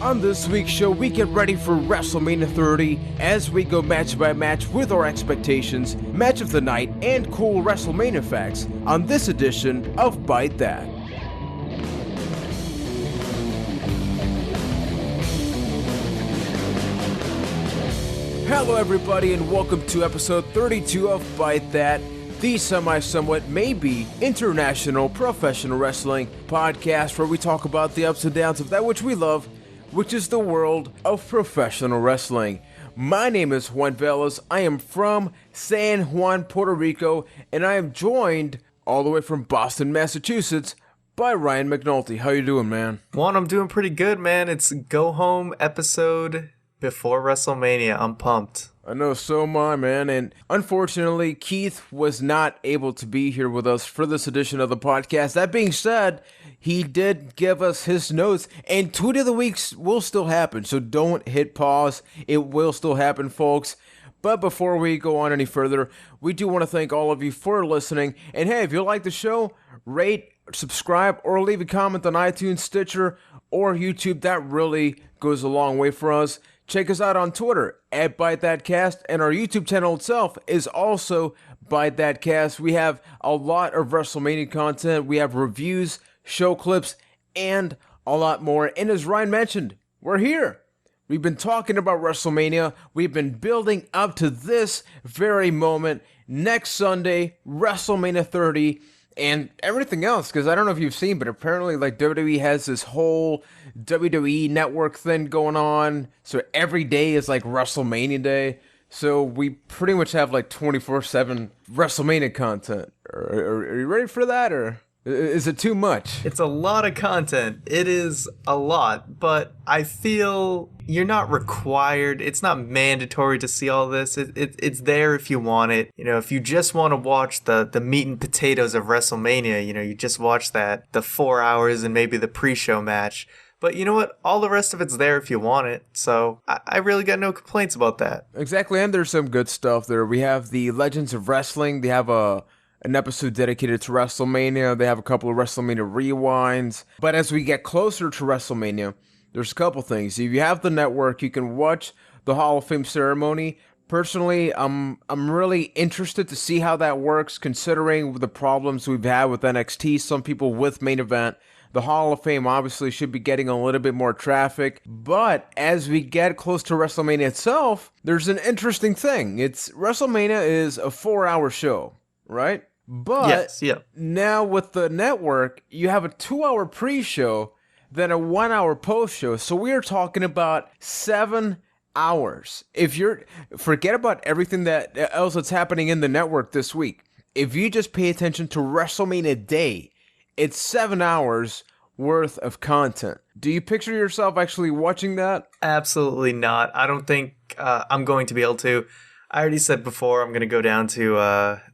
On this week's show, we get ready for WrestleMania 30 as we go match by match with our expectations, match of the night, and cool WrestleMania facts on this edition of Byte That. Hello everybody and welcome to episode 32 of Byte That, the semi-somewhat maybe international professional wrestling podcast where we talk about the ups and downs of that which we love, which is the world of professional wrestling. My name is Juan Velas. I am from San Juan, Puerto Rico, and I am joined all the way from Boston, Massachusetts by Ryan McNulty. How you doing, man? Juan, I'm doing pretty good, man. It's go home episode before WrestleMania. I'm pumped. I know, so am I, man. And unfortunately, Keith was not able to be here with us for this edition of the podcast. That being said, he did give us his notes, and Tweet of the Weeks will still happen, so don't hit pause. It will still happen, folks. But before we go on any further, we do want to thank all of you for listening. And hey, if you like the show, rate, subscribe, or leave a comment on iTunes, Stitcher, or YouTube. That really goes a long way for us. Check us out on Twitter at ByteThatCast, and our YouTube channel itself is also ByteThatCast. We have a lot of WrestleMania content. We have reviews, show clips, and a lot more. And as Ryan mentioned, we're here. We've been talking about WrestleMania. We've been building up to this very moment. Next Sunday, WrestleMania 30. And everything else, because I don't know if you've seen, but apparently like WWE has this whole WWE network thing going on. So every day is like WrestleMania Day. So we pretty much have like 24/7 WrestleMania content. Are you ready for that, or is it too much? It's a lot of content. It is a lot, but I feel you're not required. It's not mandatory to see all this. It's there if you want it. You know, if you just want to watch the meat and potatoes of WrestleMania, you know, you just watch that, the 4 hours and maybe the pre-show match. But you know what? All the rest of it's there if you want it. So I really got no complaints about that. Exactly, and there's some good stuff there. We have the Legends of Wrestling. They have an episode dedicated to WrestleMania. They have a couple of WrestleMania rewinds. But as we get closer to WrestleMania, there's a couple things. If you have the network, you can watch the Hall of Fame ceremony. Personally, I'm really interested to see how that works, considering the problems we've had with NXT. Some people with main event. The Hall of Fame obviously should be getting a little bit more traffic. But as we get close to WrestleMania itself, there's an interesting thing. WrestleMania is a 4-hour show, right? But yes, yeah. Now with the network, you have a 2-hour pre-show, then a 1-hour post-show. So we are talking about 7 hours. Forget about everything else that's happening in the network this week. If you just pay attention to WrestleMania Day, it's 7 hours worth of content. Do you picture yourself actually watching that? Absolutely not. I don't think I'm going to be able to. I already said before I'm going to go down to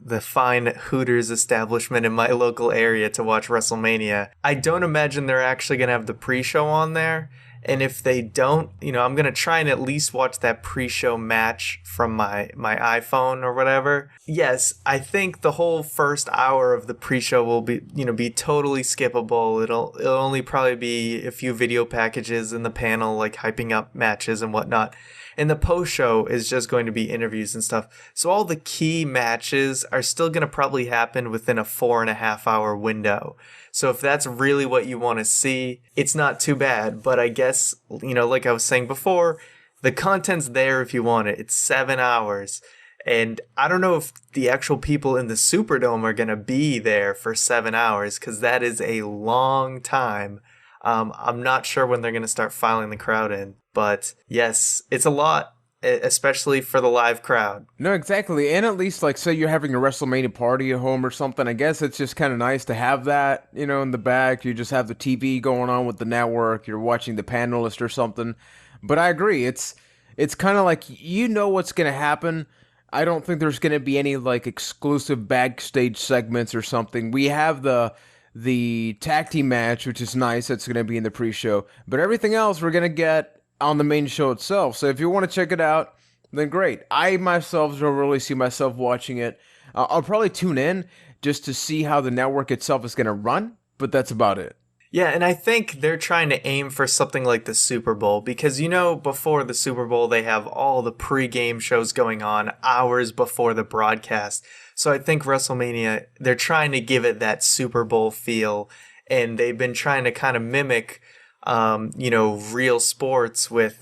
the fine Hooters establishment in my local area to watch WrestleMania. I don't imagine they're actually going to have the pre-show on there. And if they don't, you know, I'm going to try and at least watch that pre-show match from my iPhone or whatever. Yes, I think the whole first hour of the pre-show will be totally skippable. It'll only probably be a few video packages in the panel, like hyping up matches and whatnot. And the post-show is just going to be interviews and stuff. So all the key matches are still going to probably happen within a 4.5-hour window. So if that's really what you want to see, it's not too bad. But I guess, you know, like I was saying before, the content's there if you want it. It's 7 hours. And I don't know if the actual people in the Superdome are going to be there for 7 hours, because that is a long time. I'm not sure when they're going to start filing the crowd in. But yes, it's a lot, especially for the live crowd. No, exactly. And at least, like, say you're having a WrestleMania party at home or something, I guess it's just kind of nice to have that, you know, in the back. You just have the TV going on with the network. You're watching the panelist or something. But I agree. It's kind of like, you know what's going to happen. I don't think there's going to be any, like, exclusive backstage segments or something. We have the tag team match, which is nice. That's going to be in the pre-show. But everything else we're going to get on the main show itself. So if you want to check it out, then great. I myself don't really see myself watching it. I'll probably tune in just to see how the network itself is going to run, but that's about it. Yeah, and I think they're trying to aim for something like the Super Bowl because, before the Super Bowl, they have all the pre-game shows going on hours before the broadcast. So I think WrestleMania, they're trying to give it that Super Bowl feel, and they've been trying to kind of mimic, real sports with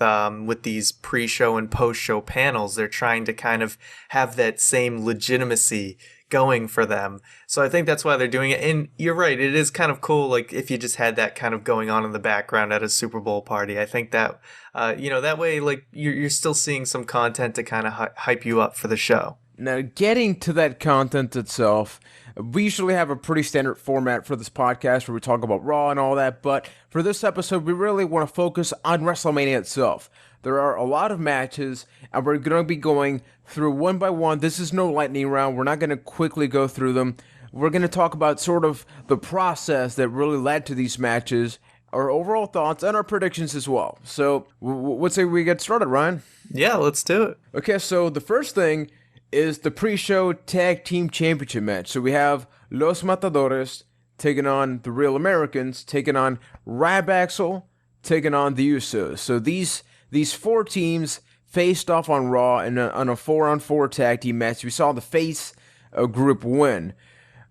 these pre-show and post-show panels. They're trying to kind of have that same legitimacy going for them. So I think that's why they're doing it. And you're right, it is kind of cool, like if you just had that kind of going on in the background at a Super Bowl party. I think that, that way, like you're still seeing some content to kind of hype you up for the show. Now, getting to that content itself, we usually have a pretty standard format for this podcast where we talk about Raw and all that, but for this episode, we really want to focus on WrestleMania itself. There are a lot of matches, and we're going to be going through one by one. This is no lightning round. We're not going to quickly go through them. We're going to talk about sort of the process that really led to these matches, our overall thoughts, and our predictions as well. So, let's say we get started, Ryan. Yeah, let's do it. Okay, so the first thing is the pre-show tag team championship match. So we have Los Matadores taking on the Real Americans, taking on Ryback, taking on the Usos. So these four teams faced off on Raw on a 4-on-4 tag team match. We saw the face group win.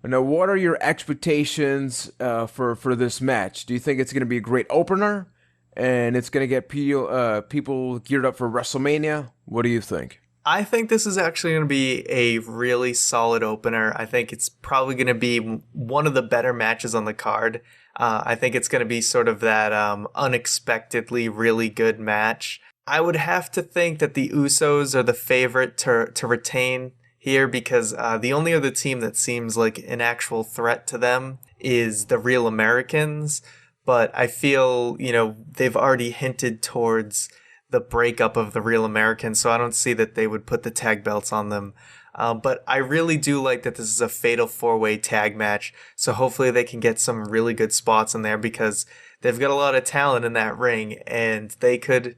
Now, what are your expectations for this match? Do you think it's going to be a great opener and it's going to get people geared up for WrestleMania? What do you think? I think this is actually going to be a really solid opener. I think it's probably going to be one of the better matches on the card. I think it's going to be sort of that unexpectedly really good match. I would have to think that the Usos are the favorite to retain here because the only other team that seems like an actual threat to them is the Real Americans. But I feel, they've already hinted towards the breakup of the Real Americans, so I don't see that they would put the tag belts on them. But I really do like that this is a fatal 4-way tag match, so hopefully they can get some really good spots in there because they've got a lot of talent in that ring, and they could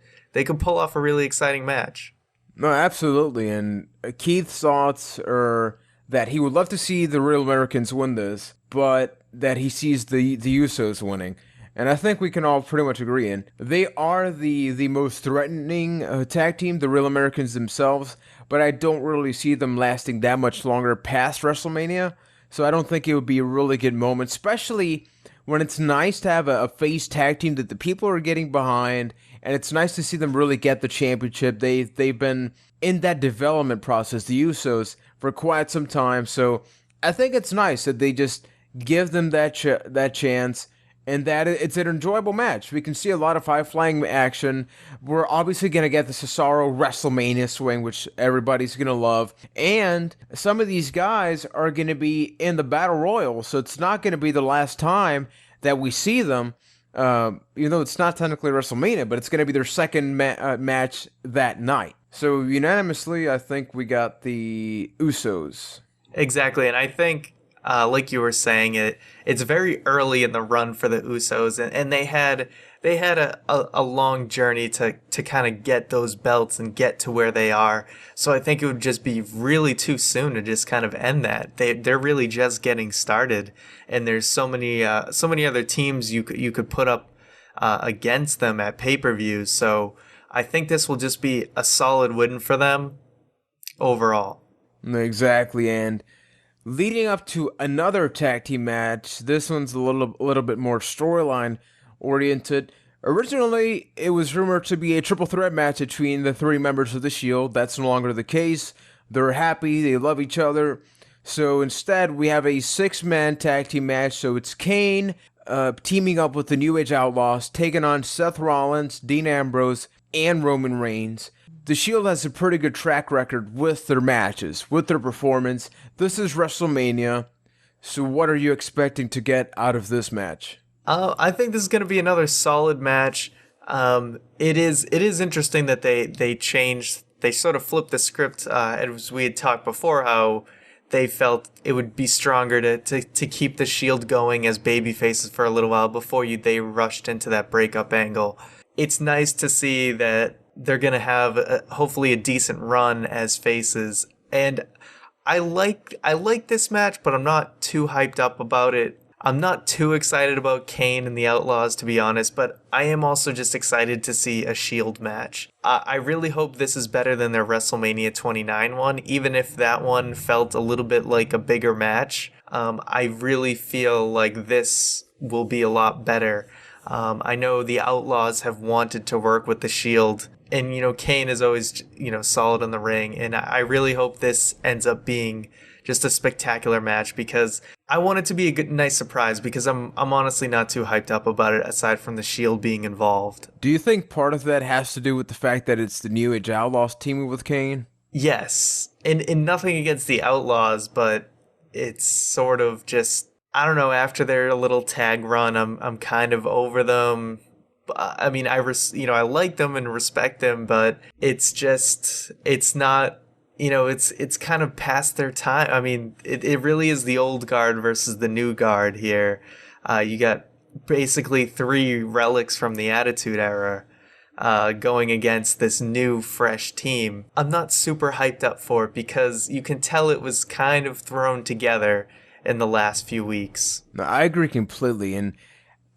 pull off a really exciting match. No, absolutely. And Keith's thoughts are that he would love to see the Real Americans win this, but that he sees the Usos winning. And I think we can all pretty much agree in. They are the most threatening tag team, the Real Americans themselves, but I don't really see them lasting that much longer past WrestleMania. So I don't think it would be a really good moment, especially when it's nice to have a face tag team that the people are getting behind, and it's nice to see them really get the championship. They've been in that development process, the Usos, for quite some time. So I think it's nice that they just give them that chance. And that it's an enjoyable match. We can see a lot of high-flying action. We're obviously going to get the Cesaro WrestleMania swing, which everybody's going to love. And some of these guys are going to be in the Battle Royal, so it's not going to be the last time that we see them. Even though it's not technically WrestleMania, but it's going to be their second match that night. So unanimously, I think we got the Usos. Exactly, and I think like you were saying, it's very early in the run for the Usos, and they had a long journey to kind of get those belts and get to where they are. So I think it would just be really too soon to just kind of end that. They're really just getting started, and there's so many other teams you could put up against them at pay-per-views. So I think this will just be a solid win for them overall. Exactly, and leading up to another tag team match, this one's a little bit more storyline oriented. Originally, it was rumored to be a triple threat match between the three members of the Shield. That's no longer the case. They're happy, they love each other. So instead, we have a 6-man tag team match. So it's Kane teaming up with the New Age Outlaws, taking on Seth Rollins, Dean Ambrose, and Roman Reigns. The Shield has a pretty good track record with their matches, with their performance. This is WrestleMania, so what are you expecting to get out of this match? I think this is going to be another solid match. It is interesting that they sort of flipped the script, as we had talked before, how they felt it would be stronger to keep the Shield going as baby faces for a little while before they rushed into that breakup angle. It's nice to see that they're going to have hopefully a decent run as faces. And I like this match, but I'm not too hyped up about it. I'm not too excited about Kane and the Outlaws, to be honest, but I am also just excited to see a Shield match. I really hope this is better than their WrestleMania 29 one, even if that one felt a little bit like a bigger match. I really feel like this will be a lot better. I know the Outlaws have wanted to work with the Shield, and Kane is always solid in the ring, and I really hope this ends up being just a spectacular match, because I want it to be a good, nice surprise, because I'm honestly not too hyped up about it aside from the Shield being involved. Do you think part of that has to do with the fact that it's the New Age Outlaws teaming with Kane? Yes, and nothing against the Outlaws, but it's sort of just, I don't know, after their little tag run, I'm kind of over them. I mean, I like them and respect them, but it's not, it's kind of past their time. I mean, it really is the old guard versus the new guard here. You got basically three relics from the Attitude Era going against this new, fresh team. I'm not super hyped up for it because you can tell it was kind of thrown together in the last few weeks. No, I agree completely, and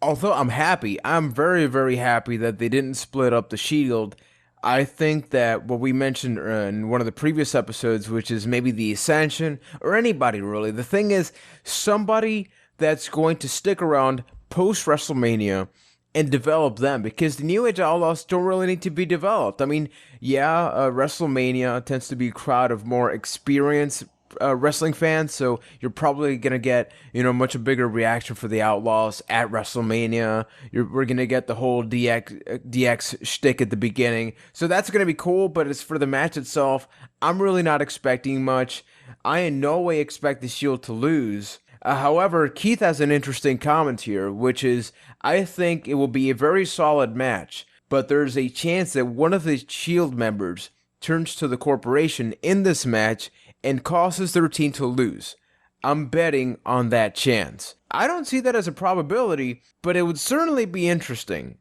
although I'm very, very happy that they didn't split up the Shield. I think that what we mentioned in one of the previous episodes, which is maybe the Ascension, or anybody really, the thing is, somebody that's going to stick around post-WrestleMania and develop them, because the New Age Outlaws don't really need to be developed. I mean, yeah, WrestleMania tends to be a crowd of more experienced wrestling fans, so you're probably gonna get much bigger reaction for the Outlaws at WrestleMania. We're gonna get the whole DX shtick at the beginning, so that's gonna be cool. But as for the match itself, I'm really not expecting much. I in no way expect the Shield to lose. However, Keith has an interesting comment here, which is, I think it will be a very solid match, but there's a chance that one of the Shield members turns to the corporation in this match and causes their team to lose. I'm betting on that chance. I don't see that as a probability, but it would certainly be interesting,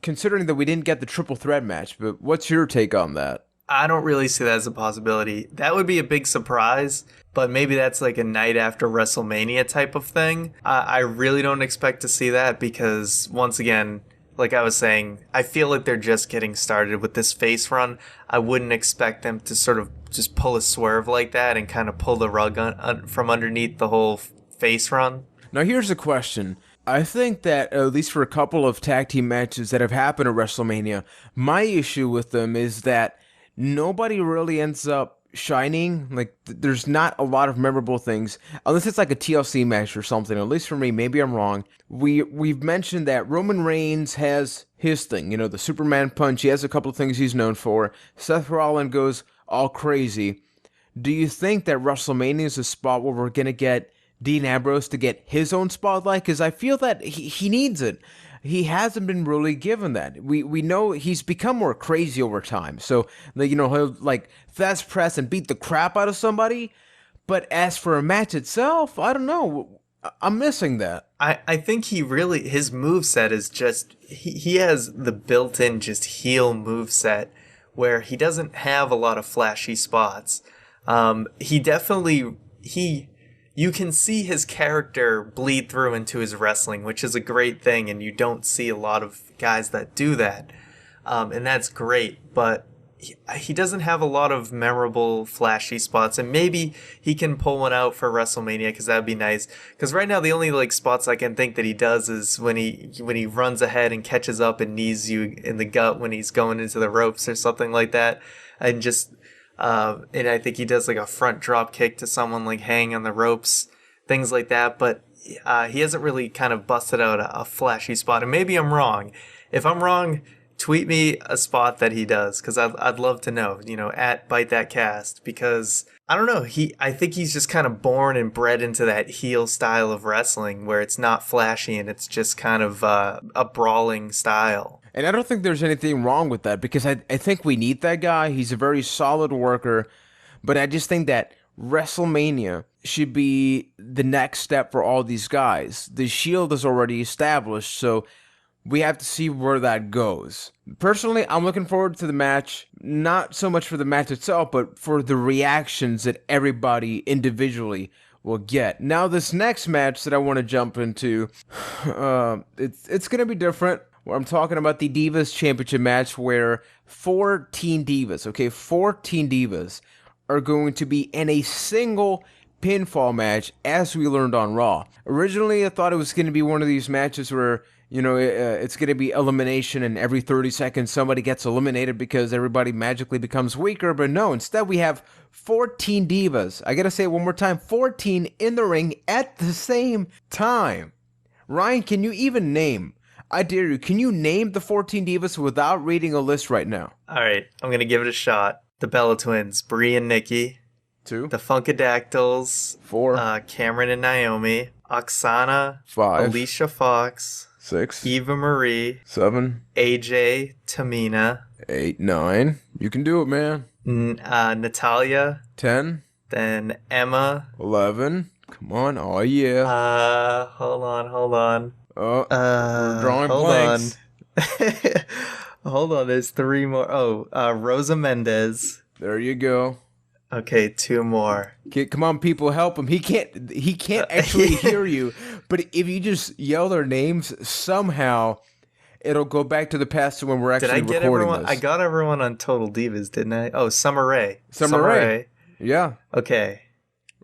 considering that we didn't get the triple threat match. But what's your take on that? I don't really see that as a possibility. That would be a big surprise, but maybe that's like a night after WrestleMania type of thing. I really don't expect to see that because, once again, like I was saying, I feel like they're just getting started with this face run. I wouldn't expect them to sort of just pull a swerve like that and kind of pull the rug from underneath the whole face run. Now here's the question. I think that, at least for a couple of tag team matches that have happened at WrestleMania, my issue with them is that nobody really ends up shining. Like, there's not a lot of memorable things, unless it's like a TLC match or something. At least for me, maybe I'm wrong. We've mentioned that Roman Reigns has his thing, the Superman punch. He has a couple of things he's known for. Seth Rollins goes all crazy. Do you think that WrestleMania is a spot where we're gonna get Dean Ambrose to get his own spotlight? Because I feel that he needs it. He hasn't been really given that. We know he's become more crazy over time. So, he'll like fast press and beat the crap out of somebody. But as for a match itself, I don't know. I'm missing that. I think his moveset is just, he has the built-in just heel moveset where he doesn't have a lot of flashy spots. You can see his character bleed through into his wrestling, which is a great thing, and you don't see a lot of guys that do that. And that's great, but he doesn't have a lot of memorable, flashy spots, and maybe he can pull one out for WrestleMania, because that'd be nice. Because right now, the only spots I can think that he does is when he runs ahead and catches up and knees you in the gut when he's going into the ropes or something like that, and just and I think he does like a front drop kick to someone like hanging on the ropes, things like that. But he hasn't really kind of busted out a flashy spot, and maybe I'm wrong. If I'm wrong, tweet me a spot that he does, because I'd love to know, at Byte That Cast, because I don't know, I think he's just kind of born and bred into that heel style of wrestling where it's not flashy and it's just kind of a brawling style. And I don't think there's anything wrong with that, because I think we need that guy. He's a very solid worker, but I just think that WrestleMania should be the next step for all these guys. The Shield is already established, so we have to see where that goes. Personally, I'm looking forward to the match, not so much for the match itself, but for the reactions that everybody individually will get. Now, this next match that I want to jump into, it's going to be different. I'm talking about the Divas Championship match where 14 Divas, okay, 14 Divas are going to be in a single pinfall match, as we learned on Raw. Originally, I thought it was going to be one of these matches where, it's going to be elimination and every 30 seconds somebody gets eliminated because everybody magically becomes weaker. But no, instead we have 14 Divas. I got to say it one more time, 14 in the ring at the same time. Ryan, can you even name? I dare you. Can you name the 14 Divas without reading a list right now? All right, I'm going to give it a shot. The Bella Twins, Brie and Nikki. 2. The Funkadactyls. 4. Cameron and Naomi. Oksana. 5. Alicia Fox. 6. Eva Marie. 7. AJ. Tamina. 8. 9. You can do it, man. Natalia. 10. Then Emma. 11. Come on. Oh, yeah. Hold on. Oh, we're drawing blanks. Hold on, there's 3 more. Rosa Mendez. There you go. Okay, 2 more. Okay, come on, people, help him. He can't actually hear you. But if you just yell their names, somehow it'll go back to the past to when we're actually recording everyone? this. I got everyone on Total Divas, didn't I? Oh, Summer Rae. Summer Rae. Yeah. Okay.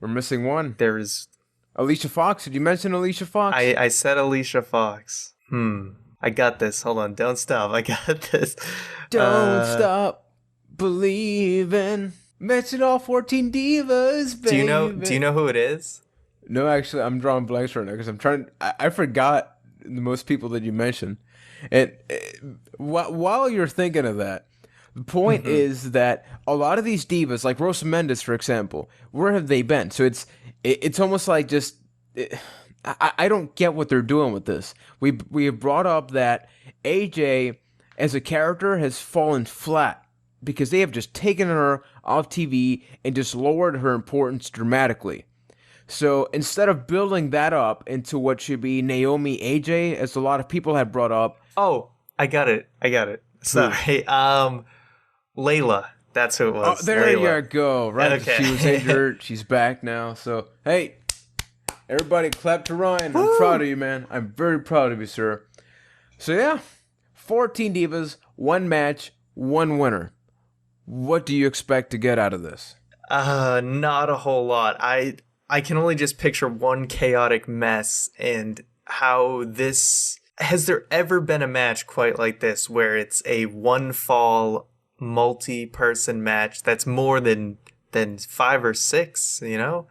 We're missing one. There's Alicia Fox. Did you mention Alicia Fox? I said Alicia Fox. I got this. Hold on. Don't stop. I got this. Don't stop believing. Mention all 14 divas, baby. Do you know who it is? No, actually, I'm drawing blanks right now because I'm trying. I forgot the most people that you mentioned. And while you're thinking of that, the point is that a lot of these divas, like Rosa Mendez, for example, where have they been? So it's almost like just I don't get what they're doing with this. We have brought up that AJ as a character has fallen flat because they have just taken her off TV and just lowered her importance dramatically. So instead of building that up into what should be Naomi AJ, as a lot of people have brought up. Oh, I got it. Sorry. Layla. That's who it was. Oh, there Layla. you go. Right. Okay. She was injured. She's back now. So, hey, everybody clap to Ryan. Woo! I'm proud of you, man. I'm very proud of you, sir. So, yeah, 14 divas, 1 match, 1 winner. What do you expect to get out of this? Not a whole lot. I can only just picture one chaotic mess and how this... Has there ever been a match quite like this where it's a one-fall, multi-person match that's more than 5 or 6, you know?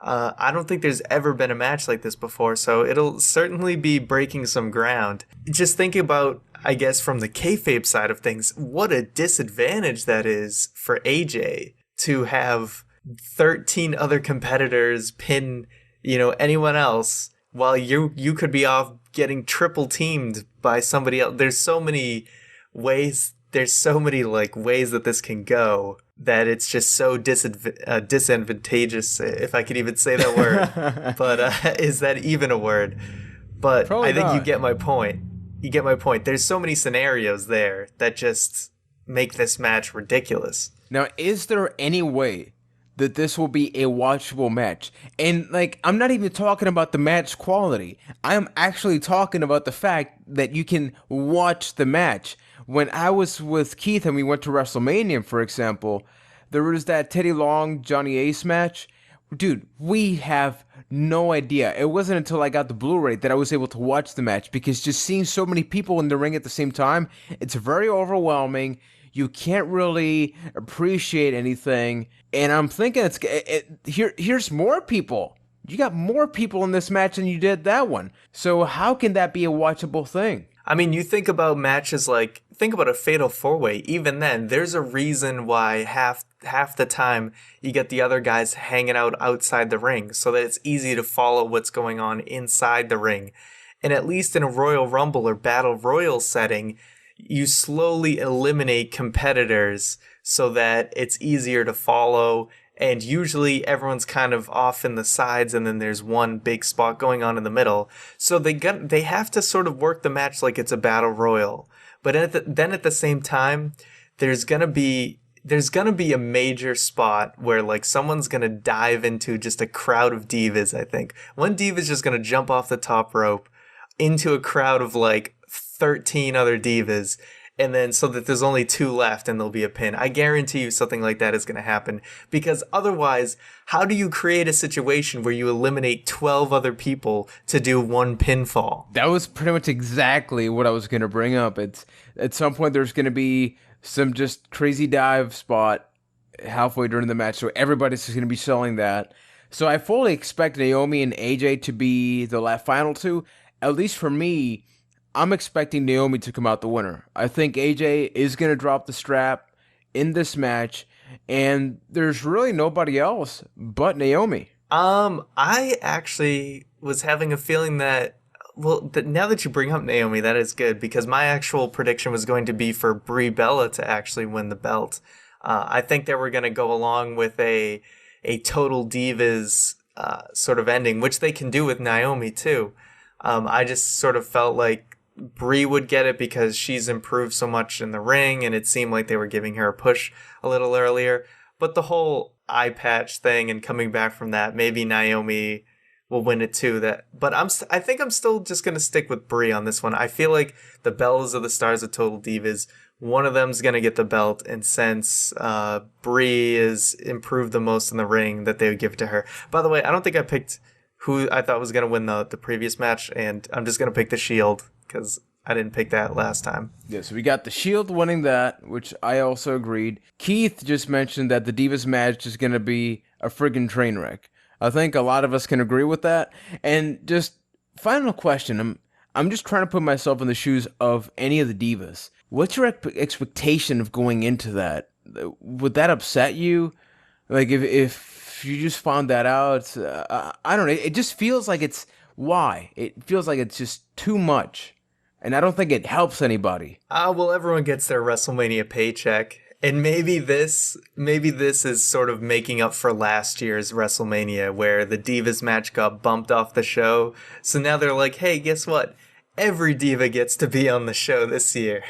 I don't think there's ever been a match like this before, so it'll certainly be breaking some ground. Just think about, I guess, from the kayfabe side of things, what a disadvantage that is for AJ to have 13 other competitors pin, anyone else while you could be off getting triple teamed by somebody else. There's so many ways that this can go that it's just so disadvantageous, if I could even say that word. But is that even a word? But probably I think not. You get my point. There's so many scenarios there that just make this match ridiculous. Now, is there any way that this will be a watchable match? And, I'm not even talking about the match quality. I'm actually talking about the fact that you can watch the match. When I was with Keith and we went to WrestleMania, for example, there was that Teddy Long, Johnny Ace match. Dude, we have no idea. It wasn't until I got the Blu-ray that I was able to watch the match, because just seeing so many people in the ring at the same time, it's very overwhelming. You can't really appreciate anything. And I'm thinking here's more people. You got more people in this match than you did that one. So how can that be a watchable thing? I mean, you think about matches think about a Fatal 4-Way. Even then, there's a reason why half the time you get the other guys hanging out outside the ring so that it's easy to follow what's going on inside the ring. And at least in a Royal Rumble or Battle Royal setting, you slowly eliminate competitors so that it's easier to follow. And usually everyone's kind of off in the sides, and then there's one big spot going on in the middle. So they have to sort of work the match like it's a battle royal. But then at the same time, there's going to be there's gonna be a major spot where like someone's gonna dive into just a crowd of divas, I think. One diva's just gonna jump off the top rope into a crowd of like 13 other divas, and then so that there's only two left and there'll be a pin. I guarantee you something like that is gonna happen, because otherwise, how do you create a situation where you eliminate 12 other people to do one pinfall? That was pretty much exactly what I was going to bring up. It's at some point there's going to be some just crazy dive spot halfway during the match, so everybody's just going to be selling that. So I fully expect Naomi and AJ to be the final two. At least for me, I'm expecting Naomi to come out the winner. I think AJ is going to drop the strap in this match, and there's really nobody else but Naomi. I actually was having a feeling that, now that you bring up Naomi, that is good, because my actual prediction was going to be for Brie Bella to actually win the belt. I think they were going to go along with a Total Divas sort of ending, which they can do with Naomi too. I just sort of felt like Brie would get it because she's improved so much in the ring, and it seemed like they were giving her a push a little earlier. But the whole eye patch thing and coming back from that, maybe Naomi will win it too. But I think I'm still just gonna stick with Brie on this one. I feel like the Bellas are the stars of Total Divas. One of them's gonna get the belt, and since Brie is improved the most in the ring, that they would give it to her. By the way, I don't think I picked who I thought was gonna win the previous match, and I'm just gonna pick the Shield because I didn't pick that last time. Yeah, so we got the Shield winning that, which I also agreed. Keith just mentioned that the Divas match is going to be a friggin' train wreck. I think a lot of us can agree with that. And just final question, I'm just trying to put myself in the shoes of any of the Divas. What's your expectation of going into that? Would that upset you? Like if you just found that out, I don't know. It just feels like it's why? It feels like it's just too much. And I don't think it helps anybody. Well, everyone gets their WrestleMania paycheck. And maybe this is sort of making up for last year's WrestleMania, where the Divas match got bumped off the show. So now they're like, hey, guess what? Every diva gets to be on the show this year.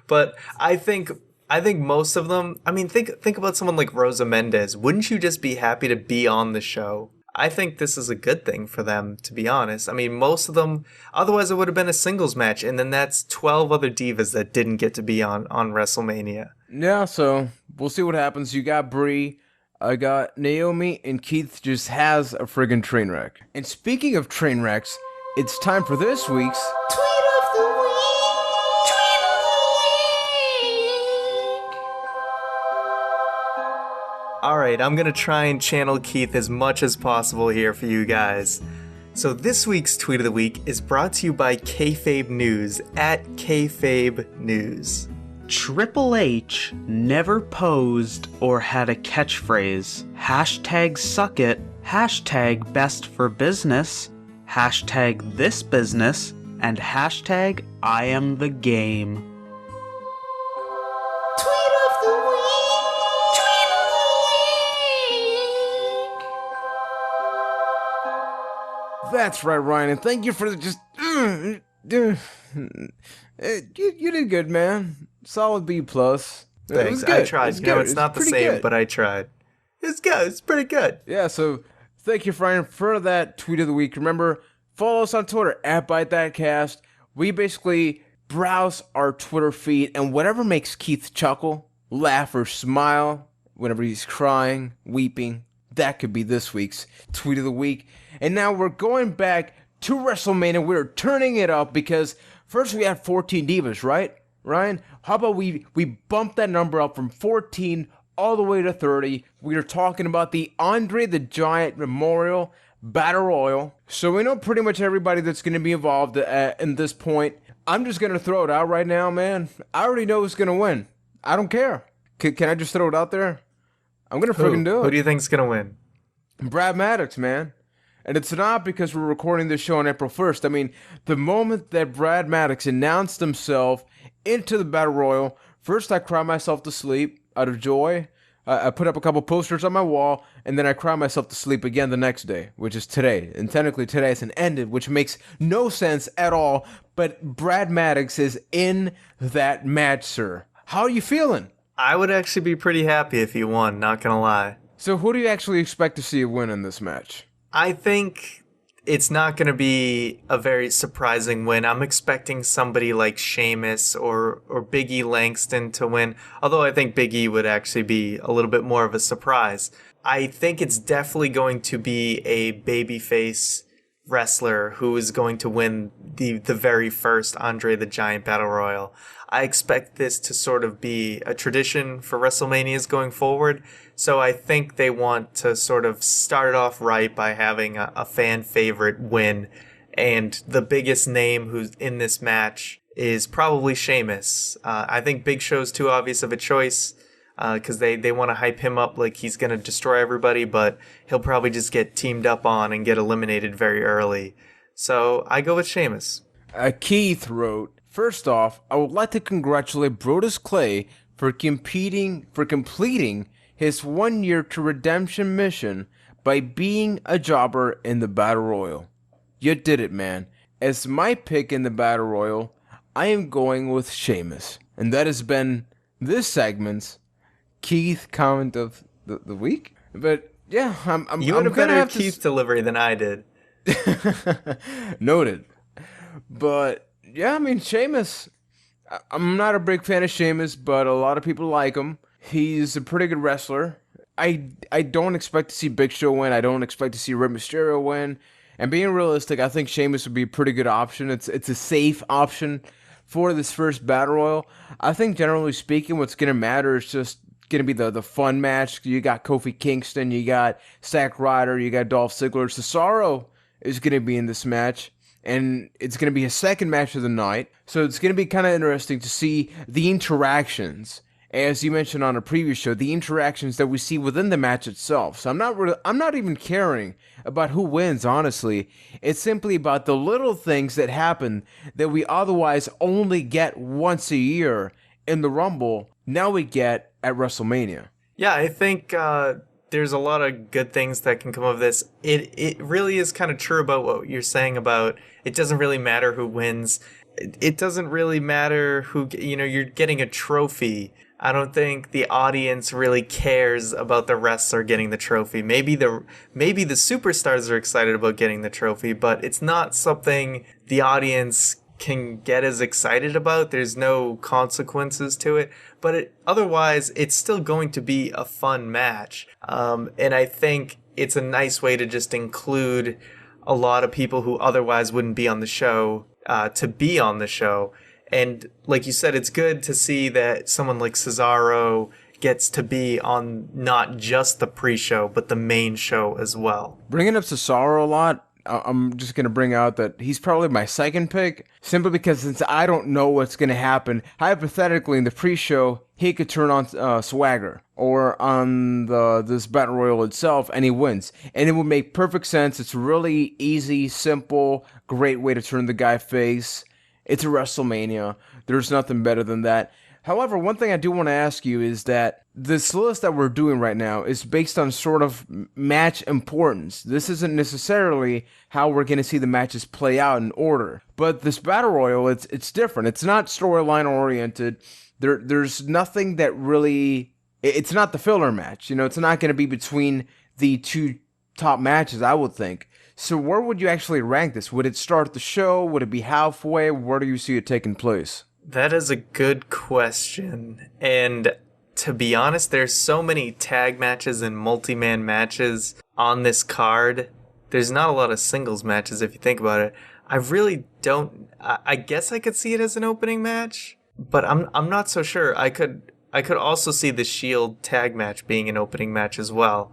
But I think most of them, I mean, think about someone like Rosa Mendez. Wouldn't you just be happy to be on the show? I think this is a good thing for them, to be honest. I mean, most of them, otherwise it would have been a singles match, and then that's 12 other divas that didn't get to be on WrestleMania. Yeah, so we'll see what happens. You got Brie, I got Naomi, and Keith just has a friggin' train wreck. And speaking of train wrecks, it's time for this week's Tweet of the Week! Alright, I'm gonna try and channel Keith as much as possible here for you guys. So this week's Tweet of the Week is brought to you by Kayfabe News, at Kayfabe News. Triple H never posed or had a catchphrase. Hashtag suck it, hashtag best for business, hashtag this business, and hashtag I am the game. That's right, Ryan, and thank you for just... you did good, man. Solid B+. Thanks, I tried. You know, it's not the same, good. But I tried. It's good, it's pretty good. Yeah, so thank you, Ryan, for that Tweet of the Week. Remember, follow us on Twitter, at ByteThatCast. We basically browse our Twitter feed, and whatever makes Keith chuckle, laugh, or smile, whenever he's crying, weeping, that could be this week's Tweet of the Week. And now we're going back to WrestleMania. We're turning it up because first we had 14 divas, right, Ryan? How about we bump that number up from 14 all the way to 30? We are talking about the Andre the Giant Memorial Battle Royal. So we know pretty much everybody that's going to be involved in this point. I'm just going to throw it out right now, man. I already know who's going to win. I don't care. Can I just throw it out there? I'm going to freaking do it. Who do you think's going to win? Brad Maddox, man. And it's not because we're recording this show on April 1st. I mean, the moment that Brad Maddox announced himself into the Battle Royal, first I cried myself to sleep out of joy. I put up a couple posters on my wall, and then I cried myself to sleep again the next day, which is today. And technically today hasn't ended, which makes no sense at all. But Brad Maddox is in that match, sir. How are you feeling? I would actually be pretty happy if he won, not gonna lie. So who do you actually expect to see win in this match? I think it's not going to be a very surprising win. I'm expecting somebody like Sheamus or Big E Langston to win, although I think Big E would actually be a little bit more of a surprise. I think it's definitely going to be a babyface wrestler who is going to win the very first Andre the Giant Battle Royal. I expect this to sort of be a tradition for WrestleManias going forward. So I think they want to sort of start it off right by having a fan favorite win. And the biggest name who's in this match is probably Sheamus. I think Big Show's too obvious of a choice because they want to hype him up like he's going to destroy everybody, but he'll probably just get teamed up on and get eliminated very early. So I go with Sheamus. Keith wrote, first off, I would like to congratulate Brodus Clay for completing his 1 year to redemption mission by being a jobber in the Battle Royal. You did it, man. As my pick in the Battle Royal, I am going with Sheamus. And that has been this segment's Keith comment of the week. But yeah, You had I'm a better have Keith delivery than I did. Noted. But yeah, I mean, Sheamus, I'm not a big fan of Sheamus, but a lot of people like him. He's a pretty good wrestler. I don't expect to see Big Show win. I don't expect to see Rey Mysterio win. And being realistic, I think Sheamus would be a pretty good option. It's a safe option for this first Battle Royal. I think generally speaking, what's going to matter is just going to be the fun match. You got Kofi Kingston, you got Zack Ryder, you got Dolph Ziggler. Cesaro is going to be in this match. And it's going to be a second match of the night. So it's going to be kind of interesting to see the interactions. As you mentioned on a previous show, the interactions that we see within the match itself. So I'm not even caring about who wins, honestly. It's simply about the little things that happen that we otherwise only get once a year in the Rumble. Now we get at WrestleMania. Yeah, I think there's a lot of good things that can come of this. It really is kind of true about what you're saying about it doesn't really matter who wins. It doesn't really matter who, you're getting a trophy. I don't think the audience really cares about the wrestler getting the trophy. Maybe the superstars are excited about getting the trophy, but it's not something the audience can get as excited about. There's no consequences to it, but otherwise it's still going to be a fun match. And I think it's a nice way to just include a lot of people who otherwise wouldn't be on the show to be on the show. And like you said, it's good to see that someone like Cesaro gets to be on not just the pre-show, but the main show as well. Bringing up Cesaro a lot, I'm just going to bring out that he's probably my second pick, simply because since I don't know what's going to happen, hypothetically in the pre-show, he could turn on Swagger or on this Battle Royal itself, and he wins. And it would make perfect sense. It's really easy, simple, great way to turn the guy face. It's a WrestleMania. There's nothing better than that. However, one thing I do want to ask you is that this list that we're doing right now is based on sort of match importance. This isn't necessarily how we're going to see the matches play out in order. But this Battle Royal, it's different. It's not storyline oriented. There's nothing that really... It's not the filler match. It's not going to be between the two top matches, I would think. So where would you actually rank this? Would it start the show? Would it be halfway? Where do you see it taking place? That is a good question. And to be honest, there's so many tag matches and multi-man matches on this card. There's not a lot of singles matches if you think about it. I really don't... I guess I could see it as an opening match, but I'm not so sure. I could also see the Shield tag match being an opening match as well.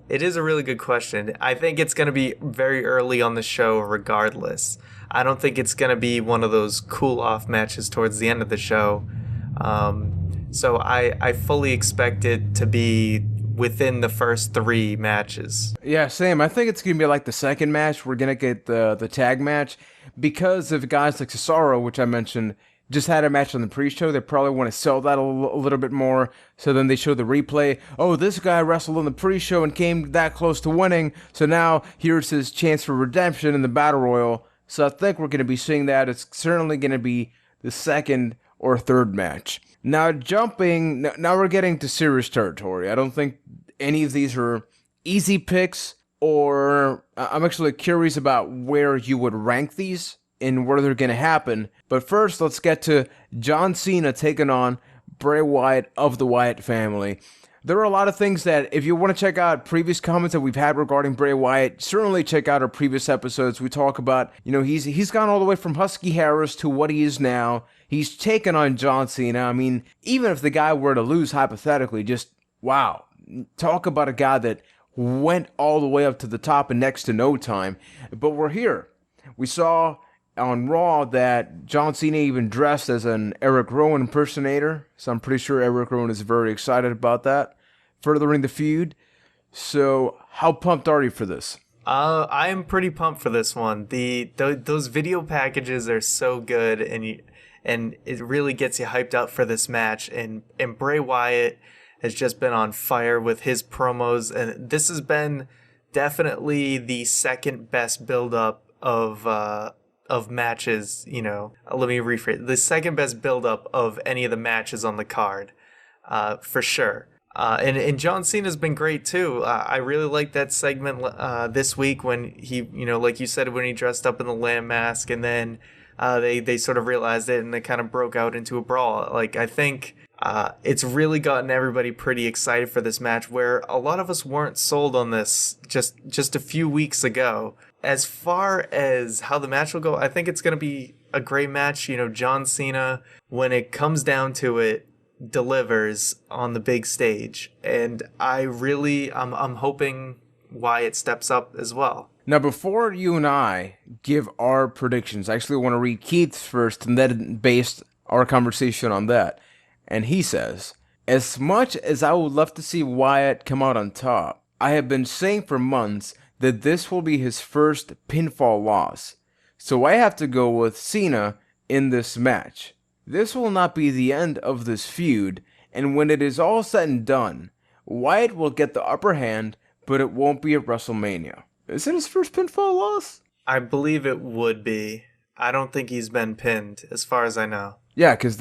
It is a really good question. I think it's going to be very early on the show regardless. I don't think it's going to be one of those cool-off matches towards the end of the show. So I fully expect it to be within the first 3 matches. Yeah, same. I think it's going to be like the second match. We're going to get the tag match because of guys like Cesaro, which I mentioned, just had a match on the pre-show. They probably want to sell that a little bit more. So then they show the replay. Oh, this guy wrestled on the pre-show and came that close to winning. So now here's his chance for redemption in the Battle Royal. So I think we're going to be seeing that. It's certainly going to be the second or third match. Now now we're getting to serious territory. I don't think any of these are easy picks, or I'm actually curious about where you would rank these and where they're going to happen. But first, let's get to John Cena taking on Bray Wyatt of the Wyatt family. There are a lot of things that, if you want to check out previous comments that we've had regarding Bray Wyatt, certainly check out our previous episodes. We talk about, he's gone all the way from Husky Harris to what he is now. He's taken on John Cena. I mean, even if the guy were to lose hypothetically, just wow. Talk about a guy that went all the way up to the top in next to no time. But we're here. We saw on Raw that John Cena even dressed as an Eric Rowan impersonator, so I'm pretty sure Eric Rowan is very excited about that, furthering the feud. So how pumped are you for this? I am pretty pumped for this one. Those video packages are so good, and it really gets you hyped up for this match. And Bray Wyatt has just been on fire with his promos, and this has been definitely the second best build-up of matches, let me rephrase, the second best build-up of any of the matches on the card, for sure. And John Cena's been great too. I really liked that segment this week when he, like you said, when he dressed up in the lamb mask, and then they sort of realized it and they kind of broke out into a brawl. Like, I think it's really gotten everybody pretty excited for this match, where a lot of us weren't sold on this just a few weeks ago. As far as how the match will go, I think it's going to be a great match. John Cena, when it comes down to it, delivers on the big stage. And I'm hoping Wyatt steps up as well. Now, before you and I give our predictions, I actually want to read Keith's first and then base our conversation on that. And he says, as much as I would love to see Wyatt come out on top, I have been saying for months that this will be his first pinfall loss. So I have to go with Cena in this match. This will not be the end of this feud, and when it is all said and done, Wyatt will get the upper hand, but it won't be at WrestleMania. Is it his first pinfall loss? I believe it would be. I don't think he's been pinned, as far as I know. Yeah, because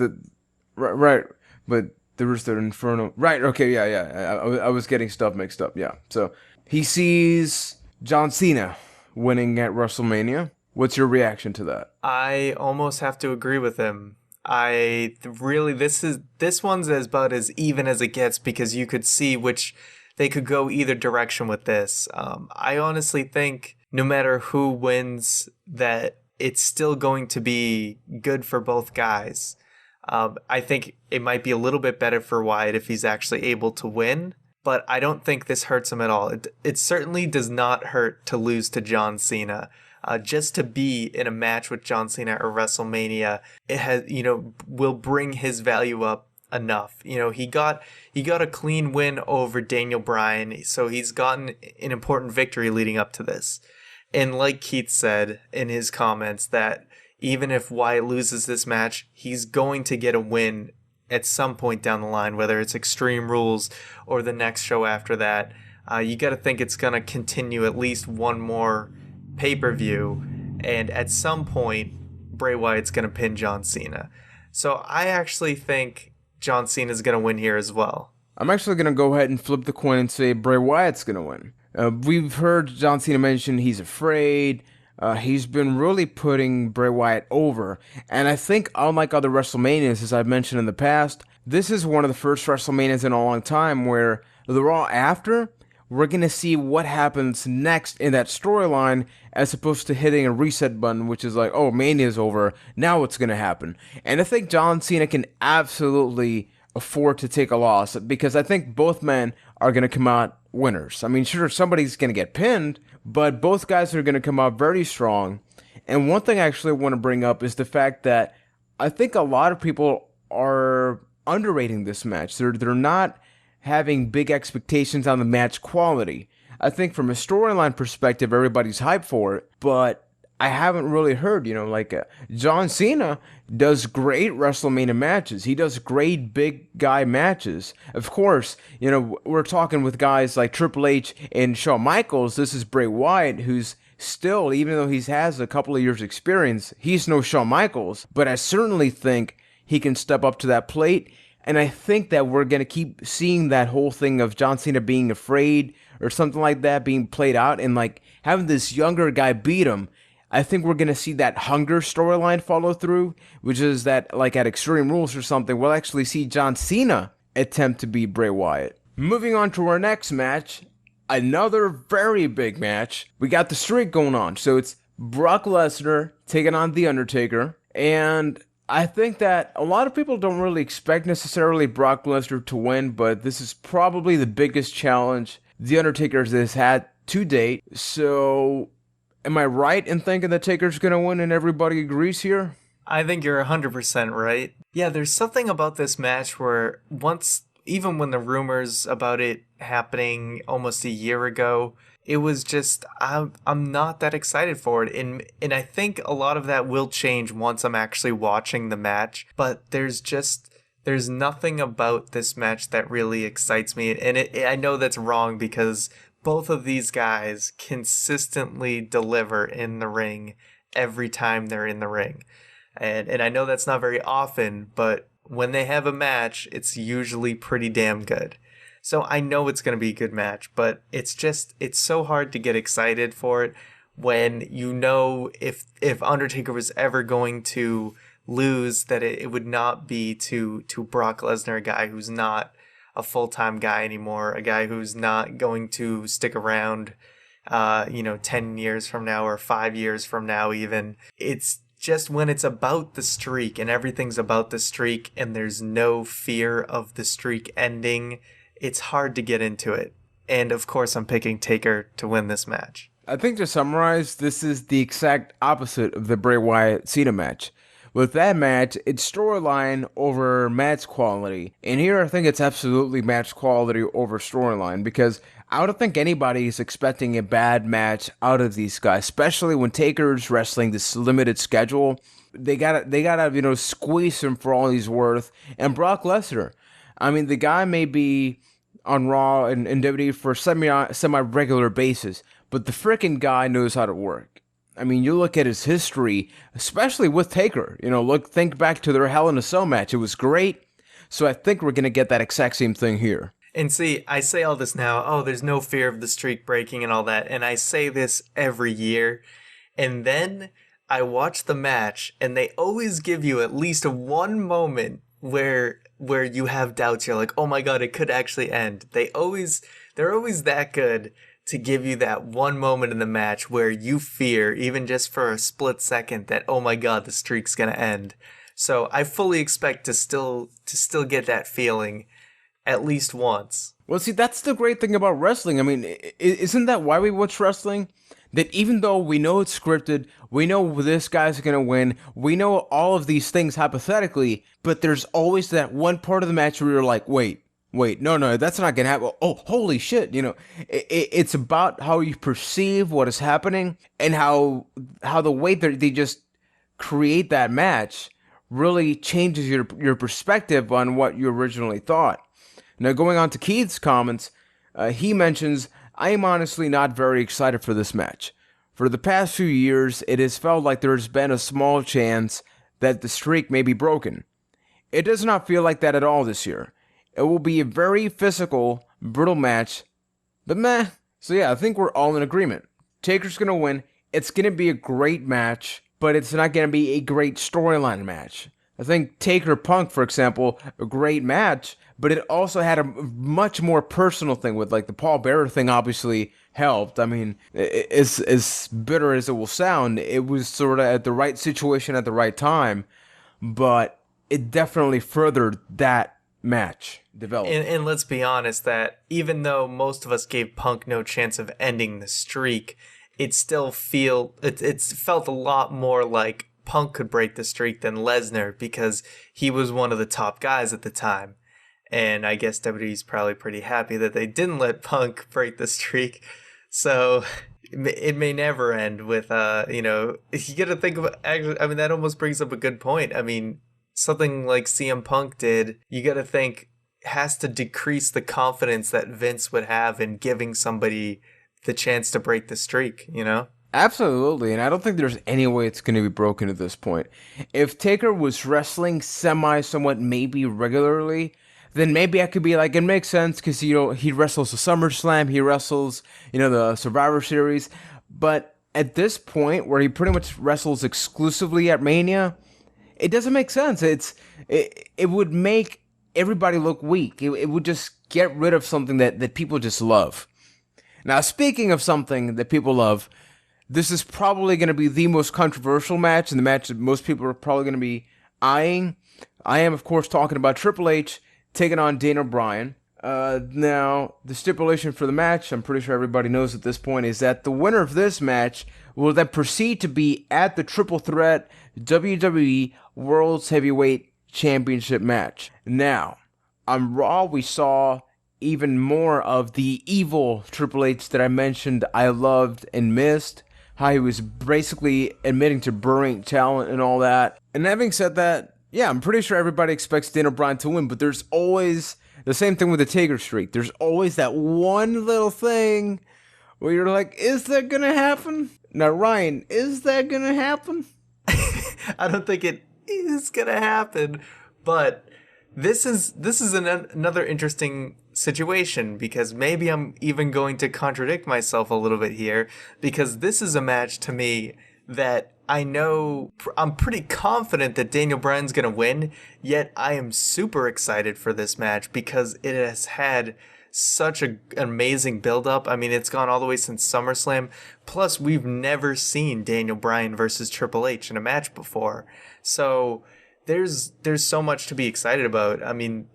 right, but there was the Inferno. Right, okay, yeah. I was getting stuff mixed up, yeah. So he sees John Cena winning at WrestleMania. What's your reaction to that? I almost have to agree with him. This one's about as even as it gets, because you could see which they could go either direction with this. I honestly think no matter who wins, that it's still going to be good for both guys. I think it might be a little bit better for Wyatt if he's actually able to win, but I don't think this hurts him at all. It certainly does not hurt to lose to John Cena. Just to be in a match with John Cena at WrestleMania, it has, will bring his value up enough. He got a clean win over Daniel Bryan, so he's gotten an important victory leading up to this. And like Keith said in his comments, that even if Wyatt loses this match, he's going to get a win at some point down the line, whether it's Extreme Rules or the next show after that. You got to think it's going to continue at least one more pay-per-view, and at some point, Bray Wyatt's going to pin John Cena. So I actually think John Cena's going to win here as well. I'm actually going to go ahead and flip the coin and say Bray Wyatt's going to win. We've heard John Cena mention he's afraid. He's been really putting Bray Wyatt over. And I think, unlike other WrestleManias, as I've mentioned in the past, this is one of the first WrestleManias in a long time where the Raw after, we're going to see what happens next in that storyline, as opposed to hitting a reset button, which is like, oh, Mania's over, now what's going to happen? And I think John Cena can absolutely afford to take a loss, because I think both men are going to come out winners. I mean, sure, somebody's going to get pinned, but both guys are going to come out very strong. And one thing I actually want to bring up is the fact that I think a lot of people are underrating this match. They're not having big expectations on the match quality. I think from a storyline perspective, everybody's hyped for it, but I haven't really heard, John Cena does great WrestleMania matches. He does great big guy matches. Of course, we're talking with guys like Triple H and Shawn Michaels. This is Bray Wyatt, who's still, even though he has a couple of years experience, he's no Shawn Michaels, but I certainly think he can step up to that plate. And I think that we're going to keep seeing that whole thing of John Cena being afraid or something like that being played out, and like having this younger guy beat him. I think we're going to see that hunger storyline follow through, which is that like at Extreme Rules or something, we'll actually see John Cena attempt to beat Bray Wyatt. Moving on to our next match, another very big match. We got the streak going on. So it's Brock Lesnar taking on The Undertaker. And I think that a lot of people don't really expect necessarily Brock Lesnar to win, but this is probably the biggest challenge The Undertaker has had to date. So am I right in thinking that Taker's going to win and everybody agrees here? I think you're 100% right. Yeah, there's something about this match where even when the rumors about it happening almost a year ago, it was just, I'm not that excited for it. And I think a lot of that will change once I'm actually watching the match. But there's nothing about this match that really excites me. And I know that's wrong because both of these guys consistently deliver in the ring every time they're in the ring. And I know that's not very often, but when they have a match, it's usually pretty damn good. So I know it's going to be a good match, but it's so hard to get excited for it when you know if Undertaker was ever going to lose, that it would not be to Brock Lesnar, a guy who's not a full-time guy anymore, a guy who's not going to stick around 10 years from now or 5 years from now even. It's just when it's about the streak and everything's about the streak and there's no fear of the streak ending, it's hard to get into it. And of course, I'm picking Taker to win this match. I think to summarize, this is the exact opposite of the Bray Wyatt Cena match. With that match, it's storyline over match quality. And here I think it's absolutely match quality over storyline, because I don't think anybody is expecting a bad match out of these guys, especially when Taker's wrestling this limited schedule. They gotta squeeze him for all he's worth. And Brock Lesnar, I mean, the guy may be on Raw and WWE for semi-regular basis, but the freaking guy knows how to work. I mean, you look at his history, especially with Taker. Think back to their Hell in a Cell match. It was great. So I think we're going to get that exact same thing here. And see, I say all this now, there's no fear of the streak breaking and all that. And I say this every year. And then I watch the match and they always give you at least one moment where you have doubts. You're like, oh my God, it could actually end. They're always that good to give you that one moment in the match where you fear, even just for a split second, that, oh my God, the streak's going to end. So I fully expect to still get that feeling at least once. Well, see, that's the great thing about wrestling. I mean, isn't that why we watch wrestling? That even though we know it's scripted, we know this guy's going to win, we know all of these things hypothetically, but there's always that one part of the match where you're like, wait, no, that's not going to happen. Oh, holy shit. It's about how you perceive what is happening and how the way that they just create that match really changes your perspective on what you originally thought. Now, going on to Keith's comments, he mentions, I am honestly not very excited for this match. For the past few years, it has felt like there has been a small chance that the streak may be broken. It does not feel like that at all this year. It will be a very physical, brutal match, but meh. So yeah, I think we're all in agreement. Taker's going to win. It's going to be a great match, but it's not going to be a great storyline match. I think Taker Punk, for example, a great match, but it also had a much more personal thing with, like, the Paul Bearer thing obviously helped. I mean, as bitter as it will sound, it was sort of at the right situation at the right time, but it definitely furthered that match development. And let's be honest that even though most of us gave Punk no chance of ending the streak, it felt a lot more like Punk could break the streak than Lesnar, because he was one of the top guys at the time. And I guess WWE's probably pretty happy that they didn't let Punk break the streak. So it may never end with, you got to think of, actually, I mean, that almost brings up a good point. I mean, something like CM Punk did, you got to think, has to decrease the confidence that Vince would have in giving somebody the chance to break the streak, Absolutely, and I don't think there's any way it's going to be broken at this point. If Taker was wrestling somewhat, maybe regularly, then maybe I could be like, it makes sense because, he wrestles the SummerSlam, he wrestles, the Survivor Series. But at this point, where he pretty much wrestles exclusively at Mania, it doesn't make sense. It would make everybody look weak. It would just get rid of something that people just love. Now, speaking of something that people love, this is probably going to be the most controversial match, and the match that most people are probably going to be eyeing. I am, of course, talking about Triple H taking on Daniel Bryan. Now, the stipulation for the match, I'm pretty sure everybody knows at this point, is that the winner of this match will then proceed to be at the Triple Threat WWE World's Heavyweight Championship match. Now, on Raw, we saw even more of the evil Triple H that I mentioned I loved and missed. How he was basically admitting to burying talent and all that. And having said that, yeah, I'm pretty sure everybody expects Daniel Bryan to win, but there's always the same thing with the Taker streak. There's always that one little thing where you're like, is that gonna happen? Now, Ryan, is that gonna happen? I don't think it is gonna happen, but this is another interesting situation, because maybe I'm even going to contradict myself a little bit here, because this is a match to me that I know I'm pretty confident that Daniel Bryan's going to win, yet I am super excited for this match because it has had such an amazing build-up. I mean, it's gone all the way since SummerSlam. Plus, we've never seen Daniel Bryan versus Triple H in a match before. So there's so much to be excited about. I mean,